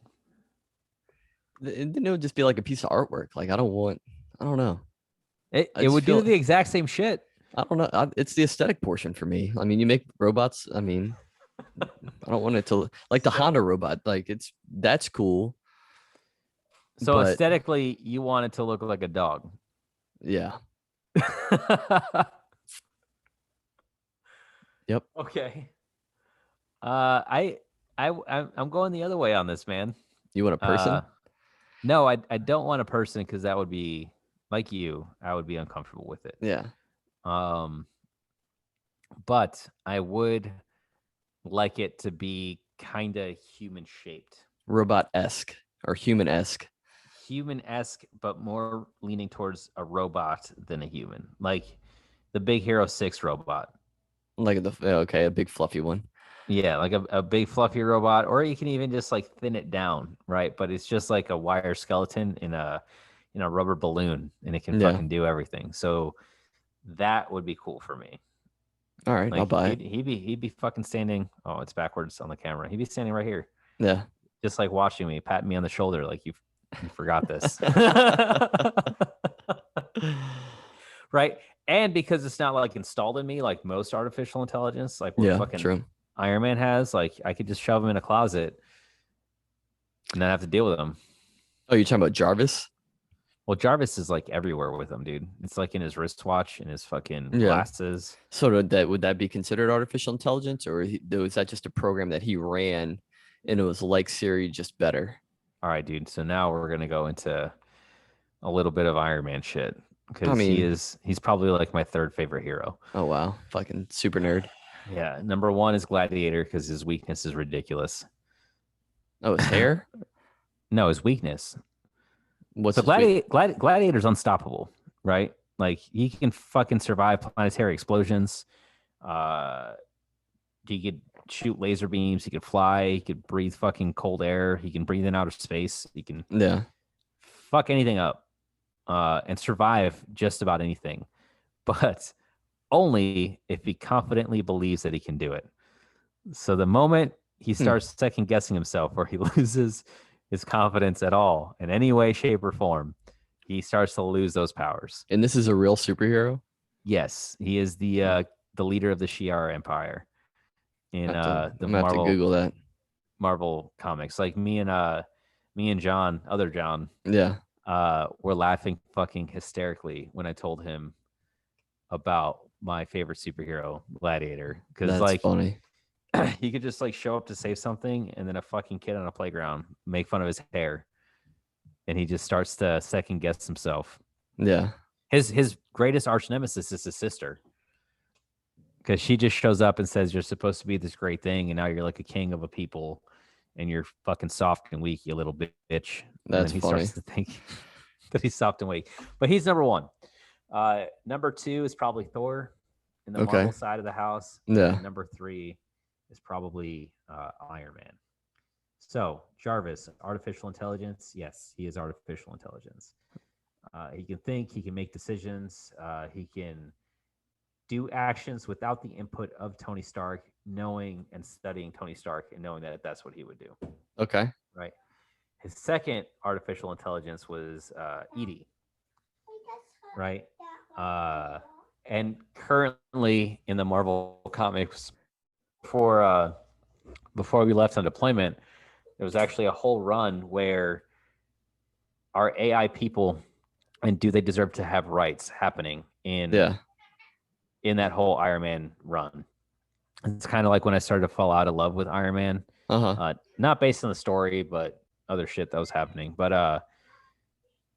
Speaker 2: And then it would just be like a piece of artwork. Like I don't know.
Speaker 1: It
Speaker 2: I
Speaker 1: it
Speaker 2: just
Speaker 1: would do
Speaker 2: feel
Speaker 1: the exact same shit.
Speaker 2: I don't know. It's the aesthetic portion for me. I mean, you make robots. I mean, I don't want it to like the
Speaker 1: So,
Speaker 2: Honda robot. Like that's cool,
Speaker 1: so
Speaker 2: but
Speaker 1: aesthetically, you want it to look like a dog.
Speaker 2: yeah, yep.
Speaker 1: Okay. I'm going the other way on this, man.
Speaker 2: You want a
Speaker 1: Uh,
Speaker 2: person?
Speaker 1: no, I don't want a person because that would be like you. I would be uncomfortable with it.
Speaker 2: Yeah,
Speaker 1: Um, but I would like it to be kind of human shaped,
Speaker 2: robot-esque or human-esque.
Speaker 1: human-esque, but more leaning towards a robot than a human, like the Big Hero 6 robot.
Speaker 2: Like okay, a big fluffy one.
Speaker 1: Yeah, like a big fluffy robot, or you can even just like thin it down, right? But it's just like a wire skeleton in a rubber balloon, and it can
Speaker 2: Yeah.
Speaker 1: fucking do everything. So that would be cool for me.
Speaker 2: All right, I'll
Speaker 1: Like
Speaker 2: buy it.
Speaker 1: he'd be fucking standing. Oh, it's backwards on the camera. He'd be standing right here,
Speaker 2: Yeah.
Speaker 1: just like watching me, patting me on the shoulder, like you forgot this, right? And because it's not like installed in me, like most artificial intelligence, like what
Speaker 2: Yeah,
Speaker 1: fucking
Speaker 2: true.
Speaker 1: Iron Man has, like I could just shove him in a closet and not have to deal with him.
Speaker 2: Oh, you're talking about Jarvis?
Speaker 1: Well, Jarvis is like everywhere with him, dude. It's like in his wristwatch and his fucking
Speaker 2: Yeah.
Speaker 1: glasses.
Speaker 2: So would that be considered artificial intelligence, or was that just a program that he ran and it was like Siri, just better?
Speaker 1: All right, dude. So now we're gonna go into a little bit of Iron Man shit
Speaker 2: I
Speaker 1: because
Speaker 2: mean,
Speaker 1: he's probably like my third favorite hero.
Speaker 2: oh wow, fucking super nerd.
Speaker 1: Yeah, number one is Gladiator because his weakness is ridiculous.
Speaker 2: Oh, his hair?
Speaker 1: No, his weakness.
Speaker 2: What's
Speaker 1: So
Speaker 2: his weak?
Speaker 1: Gladiator's unstoppable, right? Like he can fucking survive planetary explosions. Uh, he could shoot laser beams. He could fly. He could breathe fucking cold air. He can breathe in outer space. He can
Speaker 2: Yeah.
Speaker 1: fuck anything up, and survive just about anything, but only if he confidently believes that he can do it. So the moment he
Speaker 2: Hmm.
Speaker 1: starts second guessing himself or he loses his confidence at all in any way, shape, or form, he starts to lose those powers.
Speaker 2: And this is a real superhero?
Speaker 1: Yes, he is the leader of the Shi'ar Empire in
Speaker 2: I'm
Speaker 1: the
Speaker 2: gonna have to Google that.
Speaker 1: Marvel comics. Like me and John, other John,
Speaker 2: Yeah,
Speaker 1: were laughing fucking hysterically when I told him about my favorite superhero, Gladiator, because
Speaker 2: that's
Speaker 1: like
Speaker 2: funny.
Speaker 1: he could just like show up to save something, and then a fucking kid on a playground make fun of his hair, and he just starts to second guess himself.
Speaker 2: Yeah.
Speaker 1: His greatest arch nemesis is his sister, because she just shows up and says you're supposed to be this great thing, and now you're like a king of a people, and you're fucking soft and weak, you little bitch. And then
Speaker 2: That's
Speaker 1: he
Speaker 2: funny.
Speaker 1: starts to think that he's soft and weak, but he's number one. Number two is probably Thor in the
Speaker 2: Okay.
Speaker 1: Marvel side of the house,
Speaker 2: Yeah.
Speaker 1: and number three is probably Iron Man. So Jarvis, artificial intelligence. Yes, he is artificial intelligence. He can think. He can make decisions. He can do actions without the input of Tony Stark, knowing and studying Tony Stark and knowing that that's what he would do.
Speaker 2: Okay.
Speaker 1: Right. His second artificial intelligence was Edie. Right. And currently in the Marvel comics, before before we left on deployment, there was actually a whole run where our AI people and do they deserve to have rights happening
Speaker 2: Yeah.
Speaker 1: in that whole Iron Man run. It's kind of like when I started to fall out of love with Iron Man.
Speaker 2: Uh-huh.
Speaker 1: Not based on the story, but other shit that was happening. But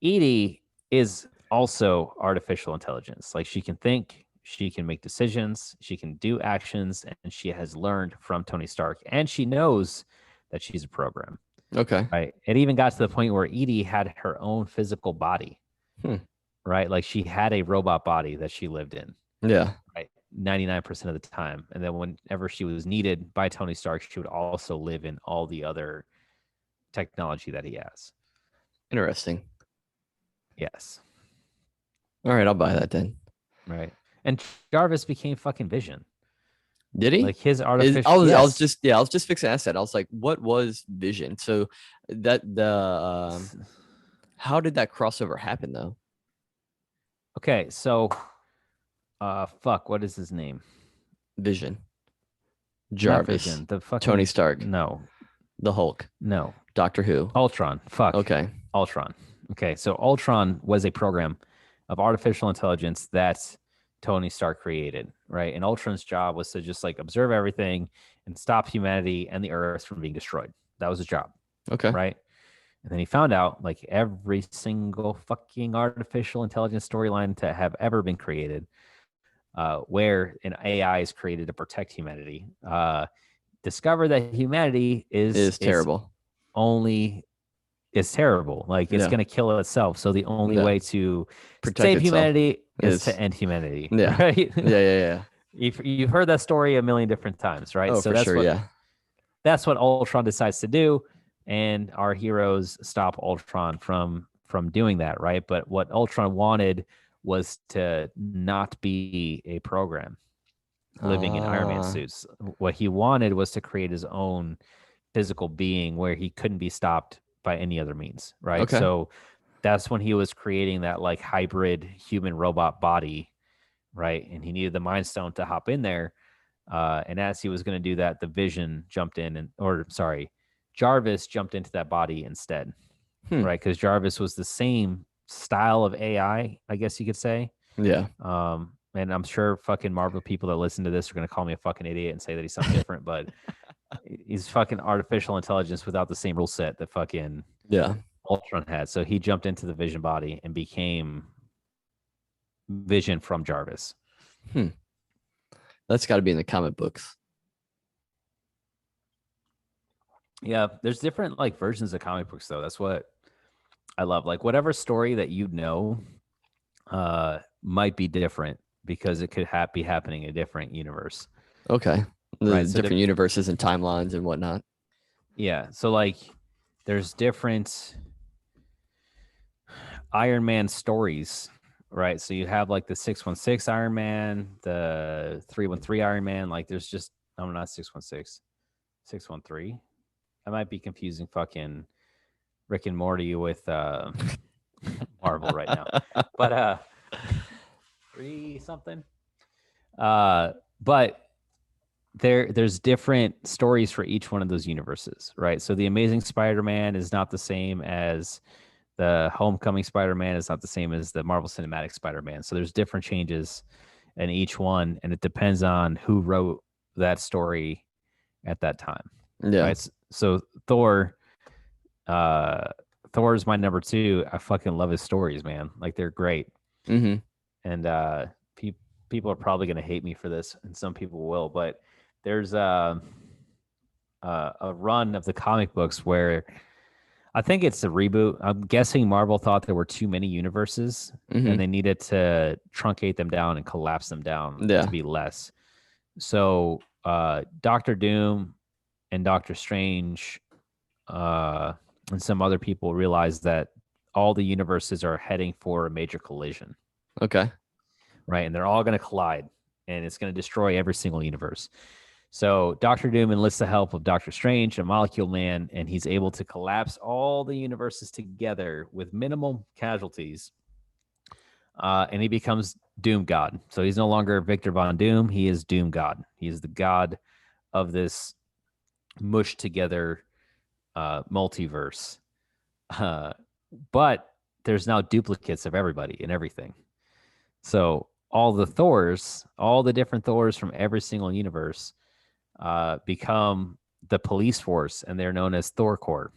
Speaker 1: Edie is also artificial intelligence. Like she can think, she can make decisions, she can do actions, and she has learned from Tony Stark, and she knows that she's a program.
Speaker 2: Okay.
Speaker 1: Right. It even got to the point where Edie had her own physical body.
Speaker 2: Hmm.
Speaker 1: Right. Like she had a robot body that she lived in.
Speaker 2: Yeah.
Speaker 1: Right. 99% of the time. And then whenever she was needed by Tony Stark, she would also live in all the other technology that he has.
Speaker 2: Interesting.
Speaker 1: Yes.
Speaker 2: All right, I'll buy that then.
Speaker 1: Right. And Jarvis became fucking Vision.
Speaker 2: Did he?
Speaker 1: Like his
Speaker 2: I
Speaker 1: artificial.
Speaker 2: was,
Speaker 1: Yes.
Speaker 2: I was just fixing to ask that. I was like, what was Vision? So that how did that crossover happen though?
Speaker 1: Okay. So fuck, what is his name?
Speaker 2: Vision.
Speaker 1: Not
Speaker 2: Jarvis.
Speaker 1: Vision. The fucking
Speaker 2: Tony Stark.
Speaker 1: No,
Speaker 2: The Hulk.
Speaker 1: no.
Speaker 2: Doctor Who.
Speaker 1: Ultron. Fuck.
Speaker 2: Okay.
Speaker 1: Ultron. Okay, so Ultron was a program of artificial intelligence that Tony Stark created, right? And Ultron's job was to just like observe everything and stop humanity and the Earth from being destroyed. That was his job,
Speaker 2: Okay.
Speaker 1: right? And then he found out like every single fucking artificial intelligence storyline to have ever been created, where an AI is created to protect humanity, discover that humanity
Speaker 2: It is terrible.
Speaker 1: only is terrible. Like it's
Speaker 2: Yeah.
Speaker 1: going to kill itself. So the only
Speaker 2: Yeah.
Speaker 1: way to
Speaker 2: Protect
Speaker 1: save
Speaker 2: itself
Speaker 1: humanity is
Speaker 2: is-
Speaker 1: to end humanity.
Speaker 2: Yeah.
Speaker 1: Right.
Speaker 2: Yeah.
Speaker 1: You've heard that story a million different times, right?
Speaker 2: Oh,
Speaker 1: So
Speaker 2: for
Speaker 1: that's
Speaker 2: sure.
Speaker 1: what
Speaker 2: Yeah.
Speaker 1: that's what Ultron decides to do, and our heroes stop Ultron from doing that, right? But what Ultron wanted was to not be a program living in Iron Man
Speaker 2: Ah.
Speaker 1: suits. What he wanted was to create his own physical being where he couldn't be stopped by any other means, right?
Speaker 2: Okay.
Speaker 1: So that's when he was creating that like hybrid human robot body, right? And he needed the Mind Stone to hop in there. And as he was going to do that, the Vision jumped in, Jarvis jumped into that body instead, right? Because Jarvis was the same style of AI, I guess you could say.
Speaker 2: Yeah.
Speaker 1: And I'm sure fucking Marvel people that listen to this are going to call me a fucking idiot and say that he's something different, but he's fucking artificial intelligence without the same rule set that fucking Ultron had. So he jumped into the Vision body and became Vision from Jarvis.
Speaker 2: That's got to be in the comic books.
Speaker 1: Yeah, there's different like versions of comic books though. That's what I love. Like whatever story that you know might be different because it could be happening in a different universe.
Speaker 2: Okay. The
Speaker 1: Right, so
Speaker 2: different universes and timelines and whatnot.
Speaker 1: Yeah. So like there's different Iron Man stories, right? So you have like the 616 Iron Man, the 313 Iron Man. Like there's just, I'm not 616, 613. I might be confusing fucking Rick and Morty with Marvel right now. But 3 something. But there's different stories for each one of those universes, right? So the Amazing Spider-Man is not the same as the Homecoming Spider-Man, is not the same as the Marvel Cinematic Spider-Man. So there's different changes in each one, and it depends on who wrote that story at that time.
Speaker 2: Yeah.
Speaker 1: Right? So Thor is my number 2. I fucking love his stories, man. Like they're great.
Speaker 2: Mm-hmm.
Speaker 1: And people are probably going to hate me for this, and some people will, but there's a run of the comic books where I think it's a reboot. I'm guessing Marvel thought there were too many universes and they needed to truncate them down and collapse them down to be less. So Doctor Doom and Doctor Strange and some other people realized that all the universes are heading for a major collision.
Speaker 2: Okay.
Speaker 1: Right. And they're all going to collide and it's going to destroy every single universe. So Doctor Doom enlists the help of Doctor Strange, a Molecule Man, and he's able to collapse all the universes together with minimal casualties. And he becomes Doom God. So he's no longer Victor Von Doom. He is Doom God. He is the god of this mushed together multiverse. But there's now duplicates of everybody and everything. So all the Thors, all the different Thors from every single universe become the police force, and they're known as Thor Corps.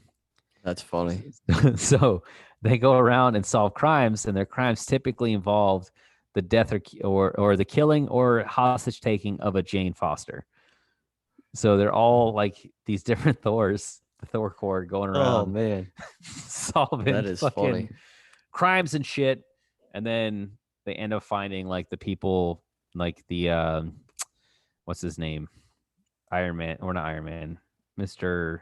Speaker 2: That's funny.
Speaker 1: So they go around and solve crimes, and their crimes typically involved the death or the killing or hostage taking of a Jane Foster. So they're all like these different Thors, the Thor Corps, going around.
Speaker 2: Oh man,
Speaker 1: solving
Speaker 2: that is
Speaker 1: fucking
Speaker 2: funny.
Speaker 1: crimes and shit, and then they end up finding like the people, like the what's his name, Iron Man, or not Iron Man, Mr.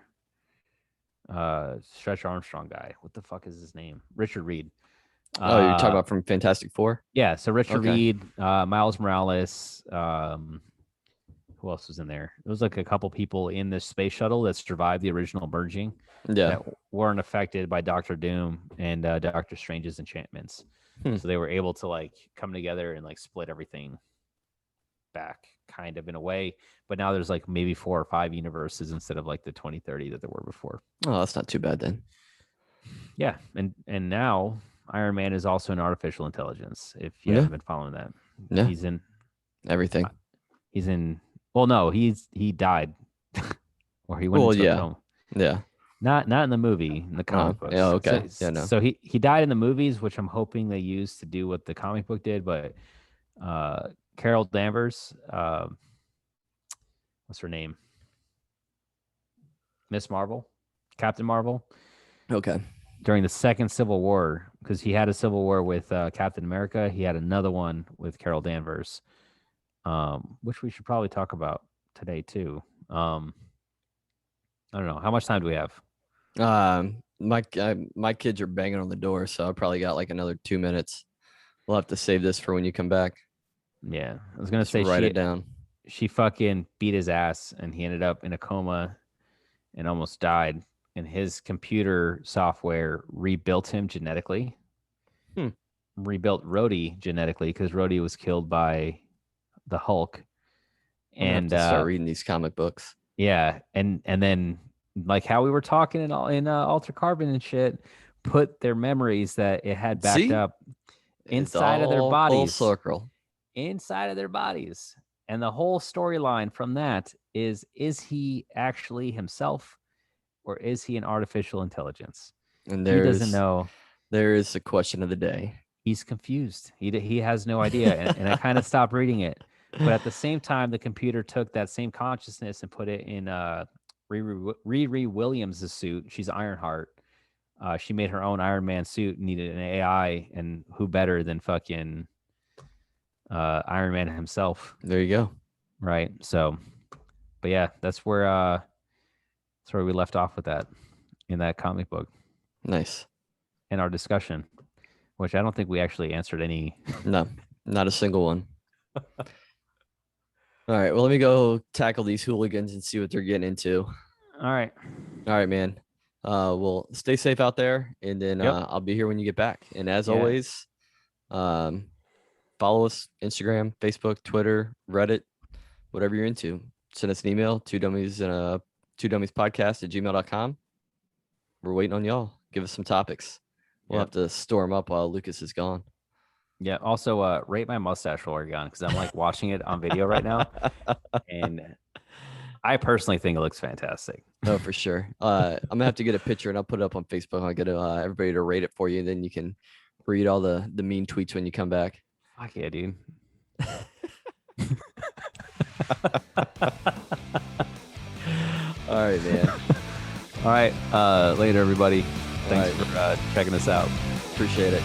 Speaker 1: Stretch Armstrong guy. What the fuck is his name? Richard Reed.
Speaker 2: Oh, you're talking about from Fantastic Four?
Speaker 1: Yeah, so Richard Reed, Miles Morales, who else was in there? There was like a couple people in this space shuttle that survived the original merging that weren't affected by Doctor Doom and Doctor Strange's enchantments. So they were able to like come together and like split everything back kind of in a way, but now there's like maybe 4 or 5 universes instead of like the 2030 that there were before.
Speaker 2: Oh, that's not too bad then.
Speaker 1: Yeah, and now Iron Man is also an artificial intelligence. If you
Speaker 2: Yeah.
Speaker 1: haven't been following that,
Speaker 2: Yeah.
Speaker 1: he's in
Speaker 2: Everything.
Speaker 1: he's in. Well, no, he died, or he went
Speaker 2: Well,
Speaker 1: into a
Speaker 2: yeah.
Speaker 1: coma.
Speaker 2: Yeah.
Speaker 1: Not in the movie, in the comic books.
Speaker 2: Yeah, okay.
Speaker 1: So,
Speaker 2: Yeah, no.
Speaker 1: so he died in the movies, which I'm hoping they use to do what the comic book did. But Carol Danvers, what's her name? Miss Marvel, Captain Marvel.
Speaker 2: Okay.
Speaker 1: During the second Civil War, because he had a Civil War with Captain America, he had another one with Carol Danvers, which we should probably talk about today too. I don't know. How much time do we have?
Speaker 2: My kids are banging on the door, so I probably got like another 2 minutes. We'll have to save this for when you come back.
Speaker 1: Yeah, I was gonna
Speaker 2: Just
Speaker 1: say
Speaker 2: write it down.
Speaker 1: She fucking beat his ass, and he ended up in a coma and almost died. And his computer software rebuilt him genetically. Rebuilt Rhodey genetically because Rhodey was killed by the Hulk.
Speaker 2: I'm gonna have to start reading these comic books.
Speaker 1: Yeah, and then like how we were talking in Alter Carbon and shit, put their memories that it had backed up inside of their bodies.
Speaker 2: Full circle.
Speaker 1: Inside of their bodies. And the whole storyline from that is he actually himself, or is he an artificial intelligence?
Speaker 2: And
Speaker 1: he doesn't know.
Speaker 2: There is a question of the day.
Speaker 1: He's confused. He has no idea. And I kind of stopped reading it. But at the same time, the computer took that same consciousness and put it in Riri Williams' suit. She's Ironheart. She made her own Iron Man suit, needed an AI, and who better than fucking Iron Man himself?
Speaker 2: There you go.
Speaker 1: Right. So, but yeah, that's where we left off with that in that comic book.
Speaker 2: Nice.
Speaker 1: In our discussion, which I don't think we actually answered any.
Speaker 2: No, not a single one. All right. Well, let me go tackle these hooligans and see what they're getting into.
Speaker 1: All right,
Speaker 2: man. Well, stay safe out there, and then I'll be here when you get back. And as always, follow us: Instagram, Facebook, Twitter, Reddit, whatever you're into. Send us an email: 2dummies podcast@gmail.com. We're waiting on y'all. Give us some topics. We'll have to store them up while Lucas is gone.
Speaker 1: Yeah. Also, rate my mustache while you're gone, because I'm like watching it on video right now, and I personally think it looks fantastic.
Speaker 2: Oh, for sure. I'm gonna have to get a picture and I'll put it up on Facebook. I'll get everybody to rate it for you, and then you can read all the mean tweets when you come back.
Speaker 1: Fuck yeah, dude.
Speaker 2: All right, man.
Speaker 1: All right. Later, everybody. Thanks for checking us out.
Speaker 2: Appreciate it.